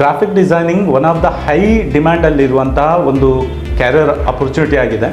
Graphic designing one of the high ಡಿಮ್ಯಾಂಡಲ್ಲಿರುವಂತಹ ಒಂದು career opportunity ಆಗಿದೆ.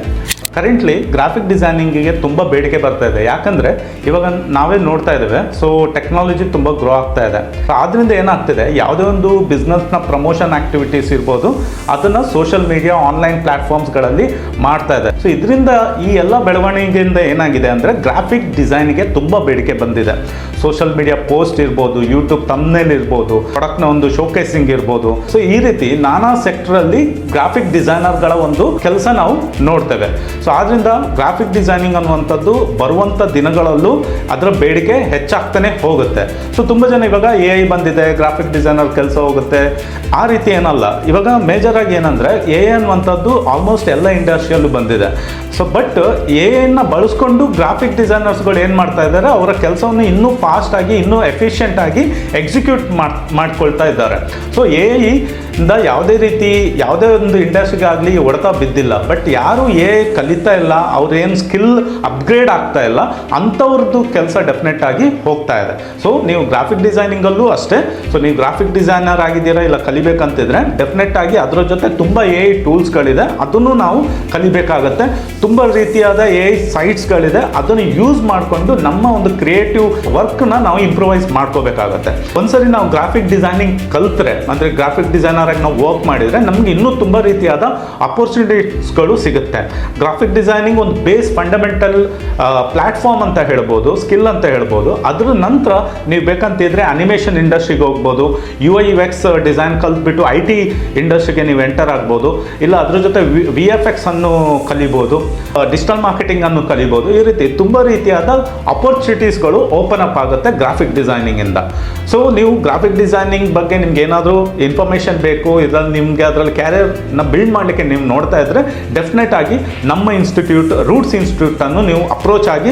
ಕರೆಂಟ್ಲಿ ಗ್ರಾಫಿಕ್ ಡಿಸೈನಿಂಗಿಗೆ ತುಂಬ ಬೇಡಿಕೆ ಬರ್ತಾ ಇದೆ. ಯಾಕಂದರೆ ಇವಾಗ ನಾವೇ ನೋಡ್ತಾ ಇದ್ದೇವೆ, ಸೊ ಟೆಕ್ನಾಲಜಿ ತುಂಬ ಗ್ರೋ ಆಗ್ತಾ ಇದೆ. ಆದ್ದರಿಂದ ಏನಾಗ್ತಿದೆ, ಯಾವುದೇ ಒಂದು ಬಿಸ್ನೆಸ್ನ ಪ್ರಮೋಷನ್ ಆ್ಯಕ್ಟಿವಿಟೀಸ್ ಇರ್ಬೋದು, ಅದನ್ನು ಸೋಷಿಯಲ್ ಮೀಡಿಯಾ ಆನ್ಲೈನ್ ಪ್ಲ್ಯಾಟ್ಫಾರ್ಮ್ಸ್ಗಳಲ್ಲಿ ಮಾಡ್ತಾ ಇದೆ. ಸೊ ಇದರಿಂದ ಈ ಎಲ್ಲ ಬೆಳವಣಿಗೆಯಿಂದ ಏನಾಗಿದೆ ಅಂದರೆ ಗ್ರಾಫಿಕ್ ಡಿಸೈನ್ಗೆ ತುಂಬ ಬೇಡಿಕೆ ಬಂದಿದೆ. ಸೋಷಿಯಲ್ ಮೀಡಿಯಾ ಪೋಸ್ಟ್ ಇರ್ಬೋದು, ಯೂಟ್ಯೂಬ್ ತಮ್ನೇಲ್ ಇರ್ಬೋದು, ಪ್ರಾಡಕ್ಟ್ನ ಒಂದು ಶೋಕೇಸಿಂಗ್ ಇರ್ಬೋದು. ಸೊ ಈ ರೀತಿ ನಾನಾ ಸೆಕ್ಟರಲ್ಲಿ ಗ್ರಾಫಿಕ್ ಡಿಸೈನರ್ಗಳ ಒಂದು ಕೆಲಸ ನಾವು ನೋಡ್ತೇವೆ. ಸೊ ಆದ್ದರಿಂದ ಗ್ರಾಫಿಕ್ ಡಿಸೈನಿಂಗ್ ಅನ್ನುವಂಥದ್ದು ಬರುವಂಥ ದಿನಗಳಲ್ಲೂ ಅದರ ಬೇಡಿಕೆ ಹೆಚ್ಚಾಗ್ತಾನೆ ಹೋಗುತ್ತೆ. ಸೊ ತುಂಬ ಜನ ಇವಾಗ AI ಬಂದಿದೆ, ಗ್ರಾಫಿಕ್ ಡಿಸೈನರ್ ಕೆಲಸ ಹೋಗುತ್ತೆ, ಆ ರೀತಿ ಏನಲ್ಲ. ಇವಾಗ ಮೇಜರಾಗಿ ಏನಂದರೆ AI ಅನ್ನುವಂಥದ್ದು ಆಲ್ಮೋಸ್ಟ್ ಎಲ್ಲ ಇಂಡಸ್ಟ್ರಿಯಲ್ಲೂ ಬಂದಿದೆ. ಸೊ ಬಟ್ AI ಬಳಸ್ಕೊಂಡು ಗ್ರಾಫಿಕ್ ಡಿಸೈನರ್ಸ್ಗಳು ಏನು ಮಾಡ್ತಾ ಇದ್ದಾರೆ, ಅವರ ಕೆಲಸವನ್ನು ಇನ್ನೂ ಫಾಸ್ಟಾಗಿ ಇನ್ನೂ ಎಫಿಷಿಯೆಂಟಾಗಿ ಎಕ್ಸಿಕ್ಯೂಟ್ ಮಾಡ್ಕೊಳ್ತಾ ಇದ್ದಾರೆ. ಸೊ AI ಇಂದ ಯಾವುದೇ ಒಂದು ಇಂಡಸ್ಟ್ರಿಗೆ ಆಗಲಿ ಹೊಡೆತ ಬಿದ್ದಿಲ್ಲ. ಬಟ್ ಯಾರು AI ಕಲಿತಾ ಇಲ್ಲ, ಅವ್ರೇನು ಸ್ಕಿಲ್ ಅಪ್ಗ್ರೇಡ್ ಆಗ್ತಾ ಇಲ್ಲ, ಅಂಥವ್ರದ್ದು ಕೆಲಸ ಡೆಫಿನೆಟ್ ಆಗಿ ಹೋಗ್ತಾ ಇದೆ. ಸೊ ನೀವು ಗ್ರಾಫಿಕ್ ಡಿಸೈನಿಂಗಲ್ಲೂ ಅಷ್ಟೇ. ಸೊ ನೀವು ಗ್ರಾಫಿಕ್ ಡಿಸೈನರ್ ಆಗಿದ್ದೀರಾ, ಇಲ್ಲ ಕಲಿಬೇಕಂತಿದ್ರೆ ಡೆಫಿನೆಟ್ ಆಗಿ ಅದರ ಜೊತೆ ತುಂಬ AI ಟೂಲ್ಸ್ಗಳಿದೆ, ಅದನ್ನು ನಾವು ಕಲಿಬೇಕಾಗತ್ತೆ. ತುಂಬ ರೀತಿಯಾದ AI ಸೈಟ್ಸ್ಗಳಿದೆ, ಅದನ್ನು ಯೂಸ್ ಮಾಡಿಕೊಂಡು ನಮ್ಮ ಒಂದು ಕ್ರಿಯೇಟಿವ್ ವರ್ಕ್ನ ನಾವು ಇಂಪ್ರೂವೈಸ್ ಮಾಡ್ಕೋಬೇಕಾಗತ್ತೆ. ಒಂದ್ಸರಿ ನಾವು ಗ್ರಾಫಿಕ್ ಡಿಸೈನಿಂಗ್ ಕಲ್ತ್ರೆ, ಅಂದರೆ ಗ್ರಾಫಿಕ್ ಡಿಸೈನರ್ ಆಗಿ ನಾವು ವರ್ಕ್ ಮಾಡಿದರೆ ನಮ್ಗೆ ಇನ್ನೂ ತುಂಬ ರೀತಿಯಾದ ಅಪರ್ಚುನಿಟೀಸ್ಗಳು ಸಿಗುತ್ತೆ. ಗ್ರಾಫಿಕ್ ಡಿಸೈನಿಂಗ್ ಒಂದು ಬೇಸ್ ಫಂಡಮೆಂಟಲ್ ಪ್ಲ್ಯಾಟ್ಫಾರ್ಮ್ ಅಂತ ಹೇಳ್ಬೋದು, ಸ್ಕಿಲ್ ಅಂತ ಹೇಳ್ಬೋದು. ಅದರ ನಂತರ ನೀವು ಬೇಕಂತಿದ್ರೆ ಅನಿಮೇಷನ್ ಇಂಡಸ್ಟ್ರಿಗೆ ಹೋಗ್ಬೋದು, UI UX ಡಿಸೈನ್ ಕಲ್ತ್ಬಿಟ್ಟು IT ಇಂಡಸ್ಟ್ರಿಗೆ ನೀವು ಎಂಟರ್ ಆಗ್ಬೋದು, ಇಲ್ಲ ಅದ್ರ ಜೊತೆ VFX ಅನ್ನು ಕಲಿಬೋದು, ಡಿಜಿಟಲ್ ಮಾರ್ಕೆಟಿಂಗ್ ಅನ್ನು ಕಲಿಬೋದು. ಈ ರೀತಿ ತುಂಬ ರೀತಿಯಾದ ಅಪರ್ಚುನಿಟೀಸ್ಗಳು ಓಪನ್ ಅಪ್ ಆಗುತ್ತೆ ಗ್ರಾಫಿಕ್ ಡಿಸೈನಿಂಗಿಂದ. ಸೊ ನೀವು ಗ್ರಾಫಿಕ್ ಡಿಸೈನಿಂಗ್ ಬಗ್ಗೆ ನಿಮ್ಗೆ ಏನಾದರೂ ಇನ್ಫಾರ್ಮೇಷನ್ ಬೇಕು, ಇದರಲ್ಲಿ ನಿಮಗೆ ಅದರಲ್ಲಿ ಕ್ಯಾರಿಯರ್ನ ಬಿಲ್ಡ್ ಮಾಡಲಿಕ್ಕೆ ನೀವು ನೋಡ್ತಾ ಇದ್ದರೆ ಡೆಫಿನೆಟ್ ಆಗಿ ನಮ್ಮ ಇನ್ಸ್ಟಿಟ್ಯೂಟ್ ರೂಟ್ಸ್ ಇನ್ಸ್ಟಿಟ್ಯೂಟನ್ನು ನೀವು ಅಪ್ರೋಚ್ ಆಗಿ